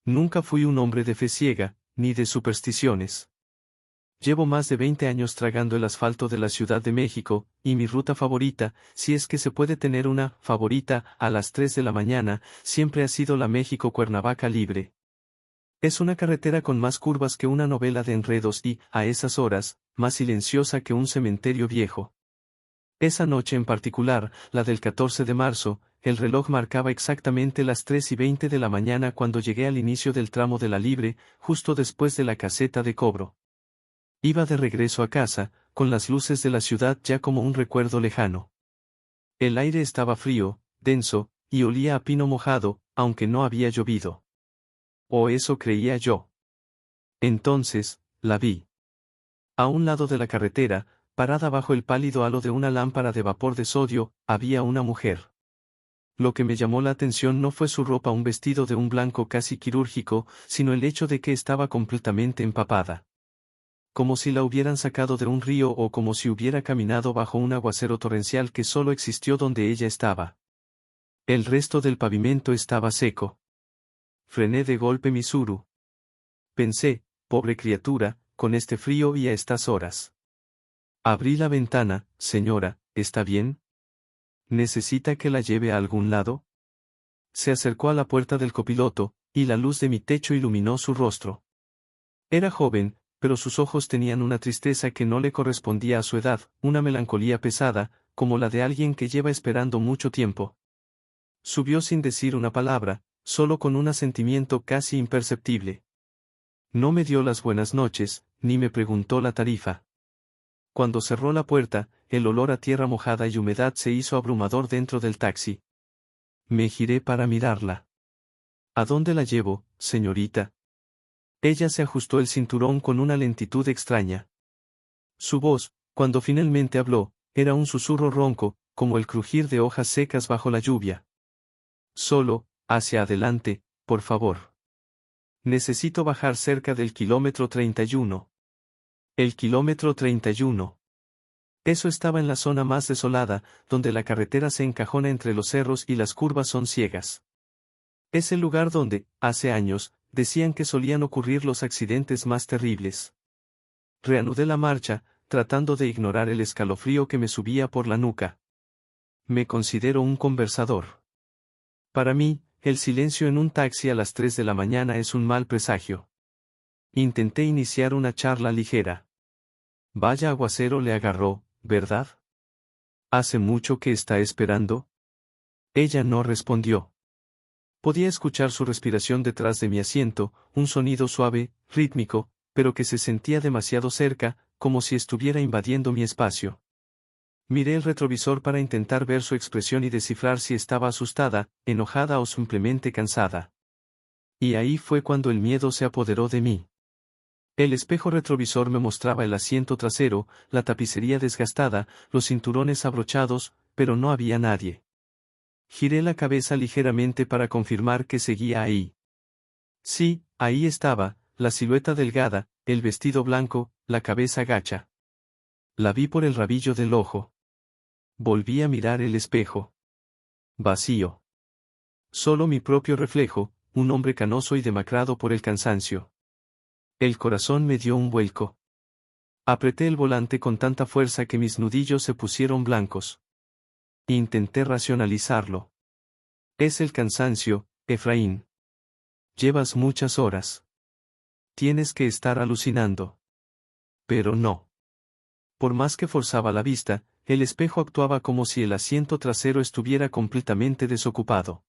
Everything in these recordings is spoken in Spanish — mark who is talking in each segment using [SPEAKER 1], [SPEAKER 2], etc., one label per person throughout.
[SPEAKER 1] Nunca fui un hombre de fe ciega, ni de supersticiones. Llevo más de 20 años tragando el asfalto de la Ciudad de México, y mi ruta favorita, si es que se puede tener una favorita, a las 3 de la mañana, siempre ha sido la México-Cuernavaca libre. Es una carretera con más curvas que una novela de enredos y, a esas horas, más silenciosa que un cementerio viejo. Esa noche en particular, la del 14 de marzo, el reloj marcaba exactamente las 3:20 de la mañana cuando llegué al inicio del tramo de la Libre, justo después de la caseta de cobro. Iba de regreso a casa, con las luces de la ciudad ya como un recuerdo lejano. El aire estaba frío, denso, y olía a pino mojado, aunque no había llovido. O eso creía yo. Entonces, la vi. A un lado de la carretera, parada bajo el pálido halo de una lámpara de vapor de sodio, había una mujer. Lo que me llamó la atención no fue su ropa, un vestido de un blanco casi quirúrgico, sino el hecho de que estaba completamente empapada. Como si la hubieran sacado de un río o como si hubiera caminado bajo un aguacero torrencial que solo existió donde ella estaba. El resto del pavimento estaba seco. Frené de golpe mi Tsuru. Pensé, pobre criatura, con este frío y a estas horas. Abrí la ventana. Señora, ¿está bien? ¿Necesita que la lleve a algún lado? Se acercó a la puerta del copiloto, y la luz de mi techo iluminó su rostro. Era joven, pero sus ojos tenían una tristeza que no le correspondía a su edad, una melancolía pesada, como la de alguien que lleva esperando mucho tiempo. Subió sin decir una palabra, solo con un asentimiento casi imperceptible. No me dio las buenas noches, ni me preguntó la tarifa. Cuando cerró la puerta, el olor a tierra mojada y humedad se hizo abrumador dentro del taxi. Me giré para mirarla. ¿A dónde la llevo, señorita? Ella se ajustó el cinturón con una lentitud extraña. Su voz, cuando finalmente habló, era un susurro ronco, como el crujir de hojas secas bajo la lluvia. Solo, hacia adelante, por favor. Necesito bajar cerca del kilómetro 31. El kilómetro 31. Eso estaba en la zona más desolada, donde la carretera se encajona entre los cerros y las curvas son ciegas. Es el lugar donde, hace años, decían que solían ocurrir los accidentes más terribles. Reanudé la marcha, tratando de ignorar el escalofrío que me subía por la nuca. Me considero un conversador. Para mí, el silencio en un taxi a las 3 de la mañana es un mal presagio. Intenté iniciar una charla ligera. Vaya aguacero le agarró, ¿verdad? ¿Hace mucho que está esperando? Ella no respondió. Podía escuchar su respiración detrás de mi asiento, un sonido suave, rítmico, pero que se sentía demasiado cerca, como si estuviera invadiendo mi espacio. Miré el retrovisor para intentar ver su expresión y descifrar si estaba asustada, enojada o simplemente cansada. Y ahí fue cuando el miedo se apoderó de mí. El espejo retrovisor me mostraba el asiento trasero, la tapicería desgastada, los cinturones abrochados, pero no había nadie. Giré la cabeza ligeramente para confirmar que seguía ahí. Sí, ahí estaba, la silueta delgada, el vestido blanco, la cabeza gacha. La vi por el rabillo del ojo. Volví a mirar el espejo. Vacío. Solo mi propio reflejo, un hombre canoso y demacrado por el cansancio. El corazón me dio un vuelco. Apreté el volante con tanta fuerza que mis nudillos se pusieron blancos. Intenté racionalizarlo. Es el cansancio, Efraín. Llevas muchas horas. Tienes que estar alucinando. Pero no. Por más que forzaba la vista, el espejo actuaba como si el asiento trasero estuviera completamente desocupado.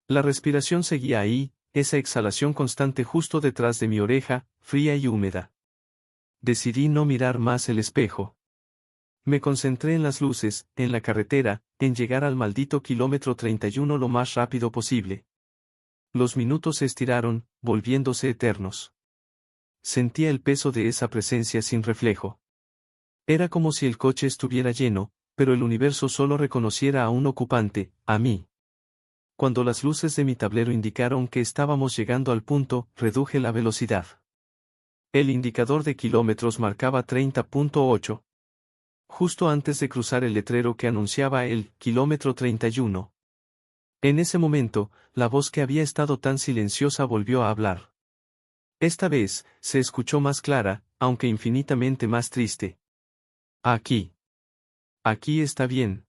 [SPEAKER 1] La respiración seguía ahí, esa exhalación constante justo detrás de mi oreja, fría y húmeda. Decidí no mirar más el espejo. Me concentré en las luces, en la carretera, en llegar al maldito kilómetro 31 lo más rápido posible. Los minutos se estiraron, volviéndose eternos. Sentía el peso de esa presencia sin reflejo. Era como si el coche estuviera lleno, pero el universo solo reconociera a un ocupante, a mí. Cuando las luces de mi tablero indicaron que estábamos llegando al punto, reduje la velocidad. El indicador de kilómetros marcaba 30.8. Justo antes de cruzar el letrero que anunciaba el kilómetro 31. En ese momento, la voz que había estado tan silenciosa volvió a hablar. Esta vez, se escuchó más clara, aunque infinitamente más triste. Aquí. Aquí está bien.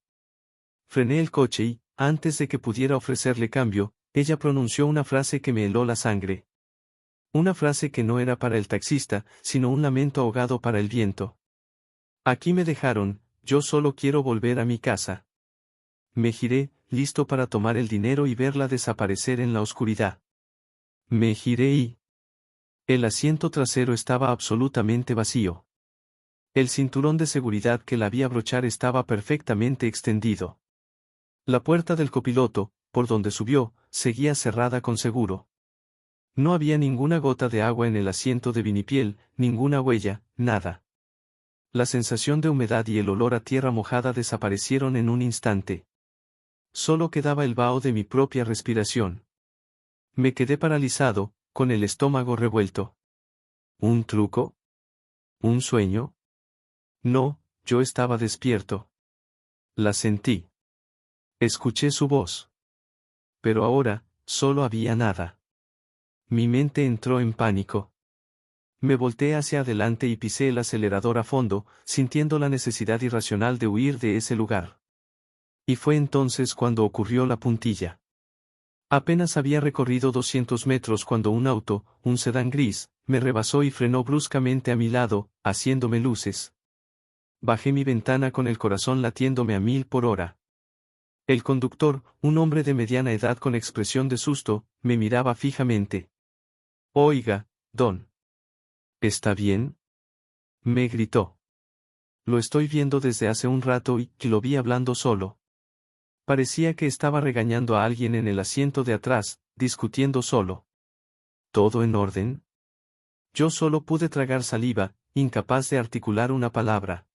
[SPEAKER 1] Frené el coche y, antes de que pudiera ofrecerle cambio, ella pronunció una frase que me heló la sangre. Una frase que no era para el taxista, sino un lamento ahogado para el viento. Aquí me dejaron, yo solo quiero volver a mi casa. Me giré, listo para tomar el dinero y verla desaparecer en la oscuridad. Me giré y... el asiento trasero estaba absolutamente vacío. El cinturón de seguridad que la vi abrochar estaba perfectamente extendido. La puerta del copiloto, por donde subió, seguía cerrada con seguro. No había ninguna gota de agua en el asiento de vinipiel, ninguna huella, nada. La sensación de humedad y el olor a tierra mojada desaparecieron en un instante. Solo quedaba el vaho de mi propia respiración. Me quedé paralizado, con el estómago revuelto. ¿Un truco? ¿Un sueño? No, yo estaba despierto. La sentí. Escuché su voz. Pero ahora, solo había nada. Mi mente entró en pánico. Me volteé hacia adelante y pisé el acelerador a fondo, sintiendo la necesidad irracional de huir de ese lugar. Y fue entonces cuando ocurrió la puntilla. Apenas había recorrido 200 metros cuando un auto, un sedán gris, me rebasó y frenó bruscamente a mi lado, haciéndome luces. Bajé mi ventana con el corazón latiéndome a 1000 por hora. El conductor, un hombre de mediana edad con expresión de susto, me miraba fijamente. Oiga, don. ¿Está bien? Me gritó. Lo estoy viendo desde hace un rato y lo vi hablando solo. Parecía que estaba regañando a alguien en el asiento de atrás, discutiendo solo. ¿Todo en orden? Yo solo pude tragar saliva, incapaz de articular una palabra.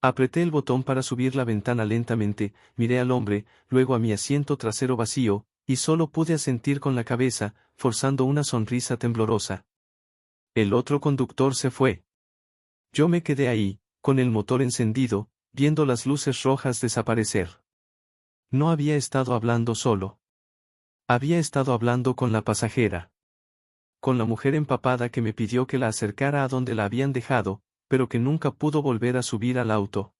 [SPEAKER 1] Apreté el botón para subir la ventana lentamente, miré al hombre, luego a mi asiento trasero vacío, y solo pude asentir con la cabeza, forzando una sonrisa temblorosa. El otro conductor se fue. Yo me quedé ahí, con el motor encendido, viendo las luces rojas desaparecer. No había estado hablando solo. Había estado hablando con la pasajera. Con la mujer empapada que me pidió que la acercara a donde la habían dejado, pero que nunca pudo volver a subir al auto.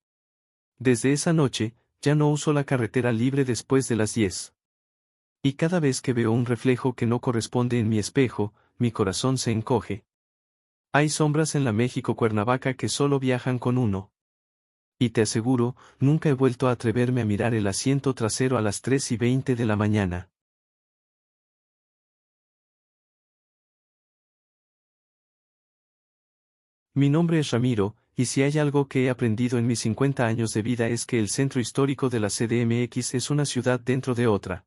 [SPEAKER 1] Desde esa noche, ya no uso la carretera libre después de las 10. Y cada vez que veo un reflejo que no corresponde en mi espejo, mi corazón se encoge. Hay sombras en la México-Cuernavaca que solo viajan con uno. Y te aseguro, nunca he vuelto a atreverme a mirar el asiento trasero a las 3:20 de la mañana. Mi nombre es Ramiro, y si hay algo que he aprendido en mis 50 años de vida es que el centro histórico de la CDMX es una ciudad dentro de otra.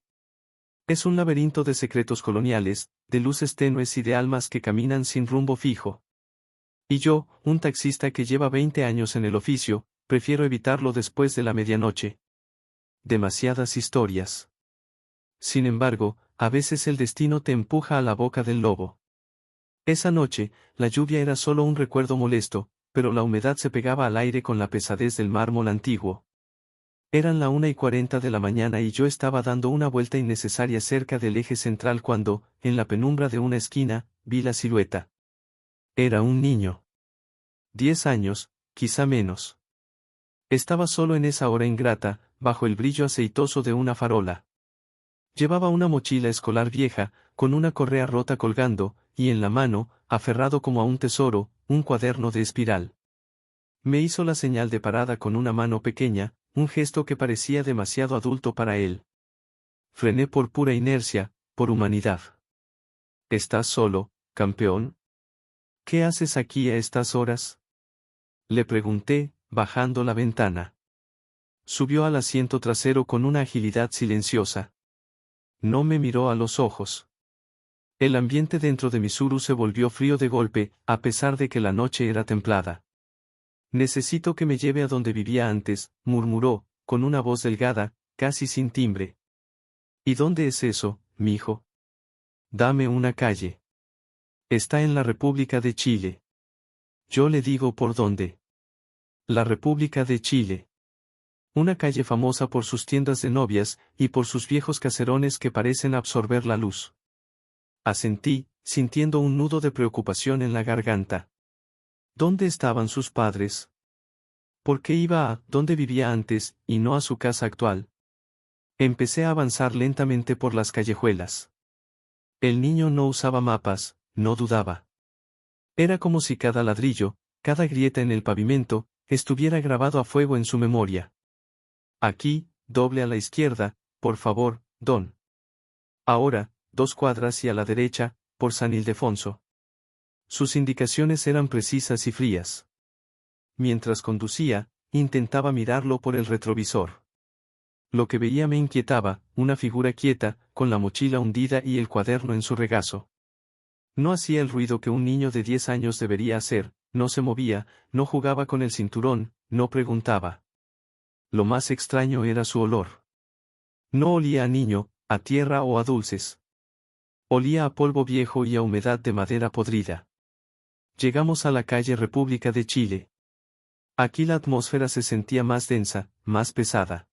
[SPEAKER 1] Es un laberinto de secretos coloniales, de luces tenues y de almas que caminan sin rumbo fijo. Y yo, un taxista que lleva 20 años en el oficio, prefiero evitarlo después de la medianoche. Demasiadas historias. Sin embargo, a veces el destino te empuja a la boca del lobo. Esa noche, la lluvia era solo un recuerdo molesto, pero la humedad se pegaba al aire con la pesadez del mármol antiguo. Eran la 1:40 de la mañana y yo estaba dando una vuelta innecesaria cerca del eje central cuando, en la penumbra de una esquina, vi la silueta. Era un niño. 10 años, quizá menos. Estaba solo en esa hora ingrata, bajo el brillo aceitoso de una farola. Llevaba una mochila escolar vieja, con una correa rota colgando, y en la mano, aferrado como a un tesoro, un cuaderno de espiral. Me hizo la señal de parada con una mano pequeña, un gesto que parecía demasiado adulto para él. Frené por pura inercia, por humanidad. ¿Estás solo, campeón? ¿Qué haces aquí a estas horas? Le pregunté, bajando la ventana. Subió al asiento trasero con una agilidad silenciosa. No me miró a los ojos. El ambiente dentro de Misuru se volvió frío de golpe, a pesar de que la noche era templada. Necesito que me lleve a donde vivía antes, murmuró, con una voz delgada, casi sin timbre. ¿Y dónde es eso, mijo? Dame una calle. Está en la República de Chile. Yo le digo por dónde. La República de Chile. Una calle famosa por sus tiendas de novias, y por sus viejos caserones que parecen absorber la luz. Asentí, sintiendo un nudo de preocupación en la garganta. ¿Dónde estaban sus padres? ¿Por qué iba a donde vivía antes, y no a su casa actual? Empecé a avanzar lentamente por las callejuelas. El niño no usaba mapas, no dudaba. Era como si cada ladrillo, cada grieta en el pavimento, estuviera grabado a fuego en su memoria. Aquí, doble a la izquierda, por favor, don. Ahora, 2 cuadras y a la derecha, por San Ildefonso. Sus indicaciones eran precisas y frías. Mientras conducía, intentaba mirarlo por el retrovisor. Lo que veía me inquietaba, una figura quieta, con la mochila hundida y el cuaderno en su regazo. No hacía el ruido que un niño de 10 años debería hacer, no se movía, no jugaba con el cinturón, no preguntaba. Lo más extraño era su olor. No olía a niño, a tierra o a dulces. Olía a polvo viejo y a humedad de madera podrida. Llegamos a la calle República de Chile. Aquí la atmósfera se sentía más densa, más pesada.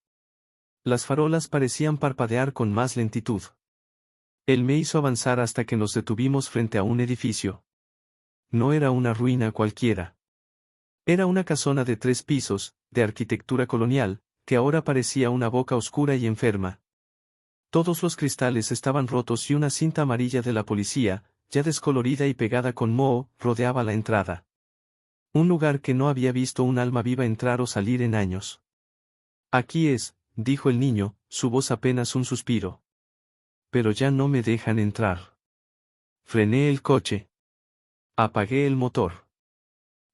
[SPEAKER 1] Las farolas parecían parpadear con más lentitud. Él me hizo avanzar hasta que nos detuvimos frente a un edificio. No era una ruina cualquiera. Era una casona de 3 pisos, de arquitectura colonial, que ahora parecía una boca oscura y enferma. Todos los cristales estaban rotos y una cinta amarilla de la policía, ya descolorida y pegada con moho, rodeaba la entrada. Un lugar que no había visto un alma viva entrar o salir en años. Aquí es, dijo el niño, su voz apenas un suspiro. Pero ya no me dejan entrar. Frené el coche. Apagué el motor.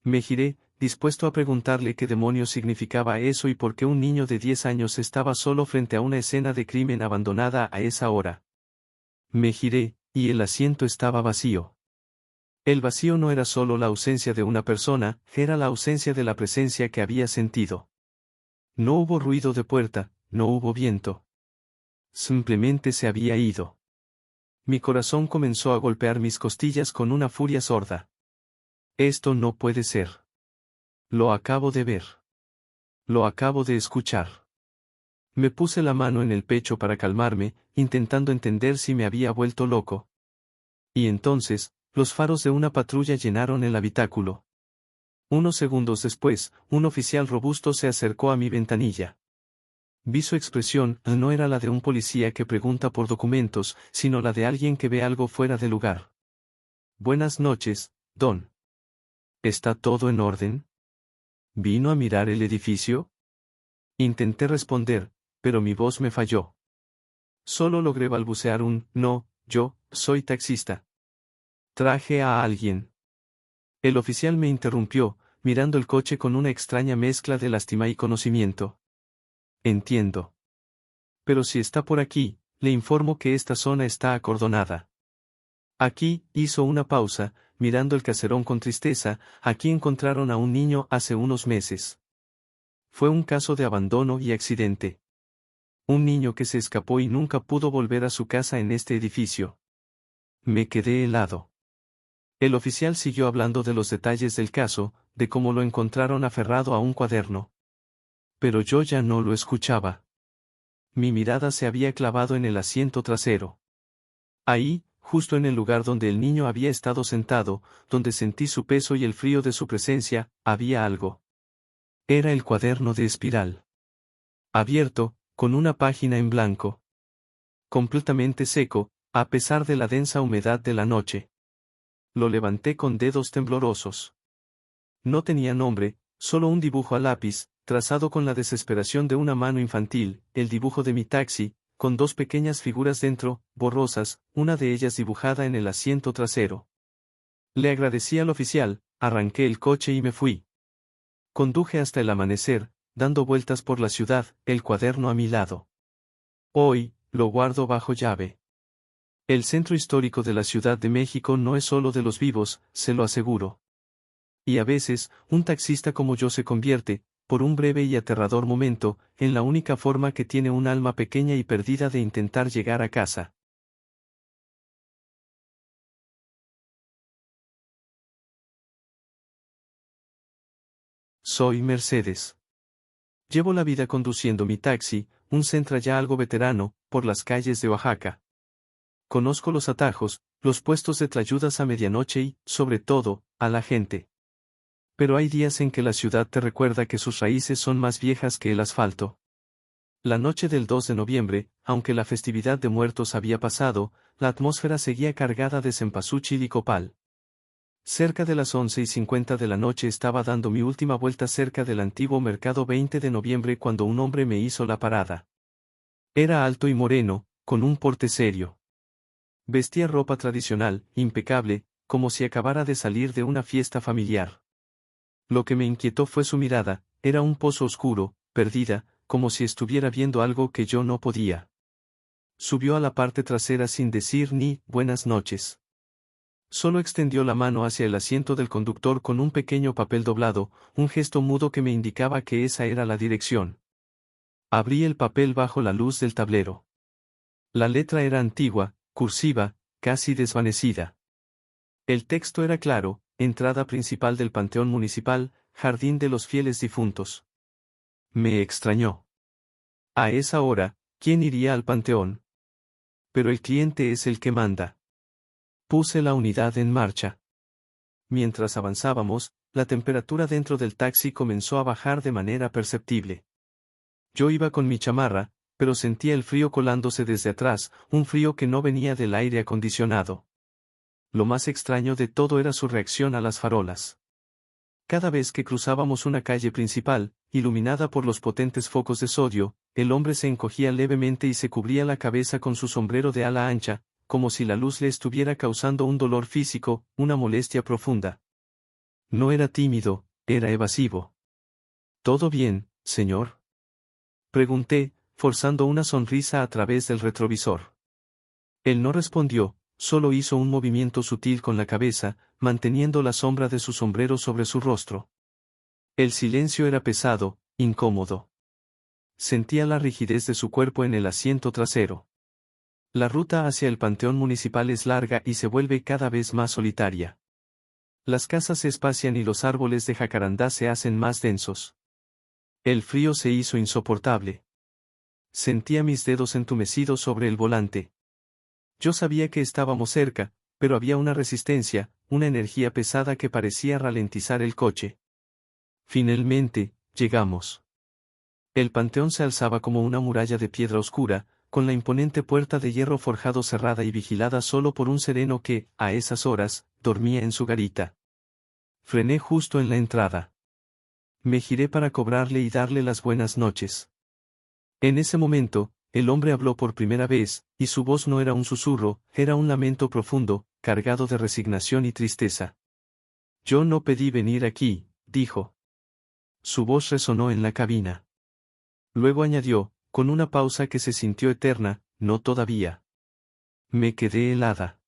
[SPEAKER 1] Me giré, dispuesto a preguntarle qué demonios significaba eso y por qué un niño de 10 años estaba solo frente a una escena de crimen abandonada a esa hora. Me giré, y el asiento estaba vacío. El vacío no era solo la ausencia de una persona, era la ausencia de la presencia que había sentido. No hubo ruido de puerta, no hubo viento. Simplemente se había ido. Mi corazón comenzó a golpear mis costillas con una furia sorda. Esto no puede ser. Lo acabo de ver. Lo acabo de escuchar. Me puse la mano en el pecho para calmarme, intentando entender si me había vuelto loco. Y entonces, los faros de una patrulla llenaron el habitáculo. Unos segundos después, un oficial robusto se acercó a mi ventanilla. Vi su expresión, no era la de un policía que pregunta por documentos, sino la de alguien que ve algo fuera de lugar. Buenas noches, don. ¿Está todo en orden? ¿Vino a mirar el edificio? Intenté responder, pero mi voz me falló. Solo logré balbucear un, no, yo, soy taxista. Traje a alguien. El oficial me interrumpió, mirando el coche con una extraña mezcla de lástima y conocimiento. Entiendo. Pero si está por aquí, le informo que esta zona está acordonada. Aquí, hizo una pausa, mirando el caserón con tristeza, aquí encontraron a un niño hace unos meses. Fue un caso de abandono y accidente. Un niño que se escapó y nunca pudo volver a su casa en este edificio. Me quedé helado. El oficial siguió hablando de los detalles del caso, de cómo lo encontraron aferrado a un cuaderno. Pero yo ya no lo escuchaba. Mi mirada se había clavado en el asiento trasero. Ahí, justo en el lugar donde el niño había estado sentado, donde sentí su peso y el frío de su presencia, había algo. Era el cuaderno de espiral. Abierto, con una página en blanco. Completamente seco, a pesar de la densa humedad de la noche. Lo levanté con dedos temblorosos. No tenía nombre, solo un dibujo a lápiz, trazado con la desesperación de una mano infantil, el dibujo de mi taxi, con 2 pequeñas figuras dentro, borrosas, una de ellas dibujada en el asiento trasero. Le agradecí al oficial, arranqué el coche y me fui. Conduje hasta el amanecer, dando vueltas por la ciudad, el cuaderno a mi lado. Hoy, lo guardo bajo llave. El centro histórico de la Ciudad de México no es solo de los vivos, se lo aseguro. Y a veces, un taxista como yo se convierte, por un breve y aterrador momento, en la única forma que tiene un alma pequeña y perdida de intentar llegar a casa. Soy Mercedes. Llevo la vida conduciendo mi taxi, un Sentra ya algo veterano, por las calles de Oaxaca. Conozco los atajos, los puestos de tlayudas a medianoche y, sobre todo, a la gente. Pero hay días en que la ciudad te recuerda que sus raíces son más viejas que el asfalto. La noche del 2 de noviembre, aunque la festividad de muertos había pasado, la atmósfera seguía cargada de cempasúchil y copal. Cerca de las 11:50 de la noche estaba dando mi última vuelta cerca del antiguo mercado 20 de noviembre cuando un hombre me hizo la parada. Era alto y moreno, con un porte serio. Vestía ropa tradicional, impecable, como si acabara de salir de una fiesta familiar. Lo que me inquietó fue su mirada, era un pozo oscuro, perdida, como si estuviera viendo algo que yo no podía. Subió a la parte trasera sin decir ni buenas noches. Solo extendió la mano hacia el asiento del conductor con un pequeño papel doblado, un gesto mudo que me indicaba que esa era la dirección. Abrí el papel bajo la luz del tablero. La letra era antigua, cursiva, casi desvanecida. El texto era claro: entrada principal del Panteón Municipal, Jardín de los Fieles Difuntos. Me extrañó. A esa hora, ¿quién iría al panteón? Pero el cliente es el que manda. Puse la unidad en marcha. Mientras avanzábamos, la temperatura dentro del taxi comenzó a bajar de manera perceptible. Yo iba con mi chamarra, pero sentía el frío colándose desde atrás, un frío que no venía del aire acondicionado. Lo más extraño de todo era su reacción a las farolas. Cada vez que cruzábamos una calle principal, iluminada por los potentes focos de sodio, el hombre se encogía levemente y se cubría la cabeza con su sombrero de ala ancha, como si la luz le estuviera causando un dolor físico, una molestia profunda. No era tímido, era evasivo. ¿Todo bien, señor?, pregunté, forzando una sonrisa a través del retrovisor. Él no respondió, solo hizo un movimiento sutil con la cabeza, manteniendo la sombra de su sombrero sobre su rostro. El silencio era pesado, incómodo. Sentía la rigidez de su cuerpo en el asiento trasero. La ruta hacia el Panteón Municipal es larga y se vuelve cada vez más solitaria. Las casas se espacian y los árboles de jacarandá se hacen más densos. El frío se hizo insoportable. Sentía mis dedos entumecidos sobre el volante. Yo sabía que estábamos cerca, pero había una resistencia, una energía pesada que parecía ralentizar el coche. Finalmente, llegamos. El panteón se alzaba como una muralla de piedra oscura, con la imponente puerta de hierro forjado cerrada y vigilada solo por un sereno que, a esas horas, dormía en su garita. Frené justo en la entrada. Me giré para cobrarle y darle las buenas noches. En ese momento, el hombre habló por primera vez, y su voz no era un susurro, era un lamento profundo, cargado de resignación y tristeza. Yo no pedí venir aquí, dijo. Su voz resonó en la cabina. Luego añadió, con una pausa que se sintió eterna, no todavía. Me quedé helada.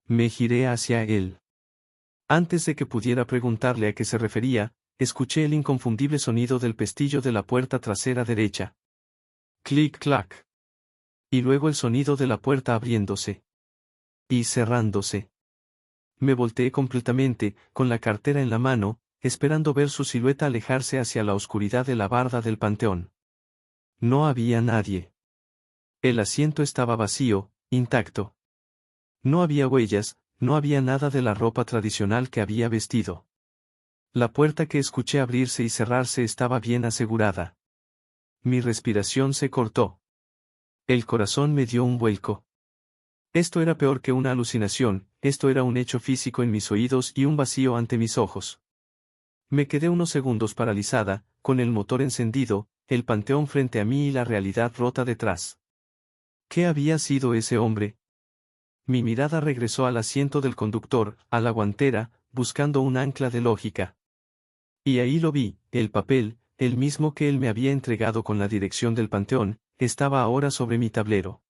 [SPEAKER 1] Me giré hacia él. Antes de que pudiera preguntarle a qué se refería, escuché el inconfundible sonido del pestillo de la puerta trasera derecha. Clic-clac. Y luego el sonido de la puerta abriéndose. Y cerrándose. Me volteé completamente, con la cartera en la mano, esperando ver su silueta alejarse hacia la oscuridad de la barda del panteón. No había nadie. El asiento estaba vacío, intacto. No había huellas, no había nada de la ropa tradicional que había vestido. La puerta que escuché abrirse y cerrarse estaba bien asegurada. Mi respiración se cortó. El corazón me dio un vuelco. Esto era peor que una alucinación, esto era un hecho físico en mis oídos y un vacío ante mis ojos. Me quedé unos segundos paralizada, con el motor encendido, el panteón frente a mí y la realidad rota detrás. ¿Qué había sido ese hombre? Mi mirada regresó al asiento del conductor, a la guantera, buscando un ancla de lógica. Y ahí lo vi, el papel, el mismo que él me había entregado con la dirección del panteón, estaba ahora sobre mi tablero.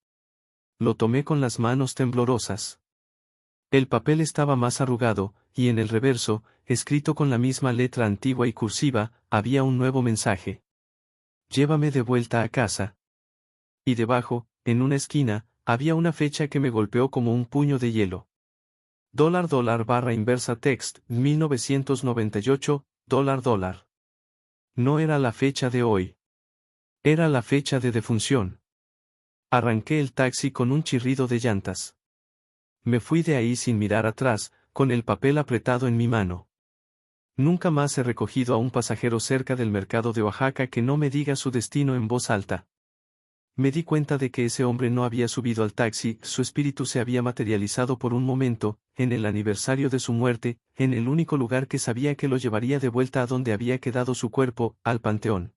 [SPEAKER 1] Lo tomé con las manos temblorosas. El papel estaba más arrugado, y en el reverso, escrito con la misma letra antigua y cursiva, había un nuevo mensaje. Llévame de vuelta a casa. Y debajo, en una esquina, había una fecha que me golpeó como un puño de hielo. $$ /inversa text, 1998, $. No era la fecha de hoy. Era la fecha de defunción. Arranqué el taxi con un chirrido de llantas. Me fui de ahí sin mirar atrás, con el papel apretado en mi mano. Nunca más he recogido a un pasajero cerca del mercado de Oaxaca que no me diga su destino en voz alta. Me di cuenta de que ese hombre no había subido al taxi, su espíritu se había materializado por un momento, en el aniversario de su muerte, en el único lugar que sabía que lo llevaría de vuelta a donde había quedado su cuerpo, al panteón.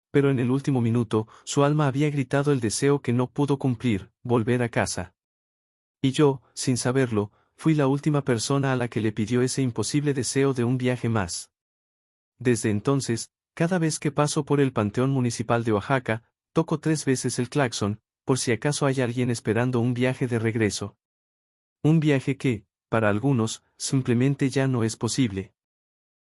[SPEAKER 1] Pero en el último minuto, su alma había gritado el deseo que no pudo cumplir, volver a casa. Y yo, sin saberlo, fui la última persona a la que le pidió ese imposible deseo de un viaje más. Desde entonces, cada vez que paso por el Panteón Municipal de Oaxaca, toco 3 veces el claxon, por si acaso hay alguien esperando un viaje de regreso. Un viaje que, para algunos, simplemente ya no es posible.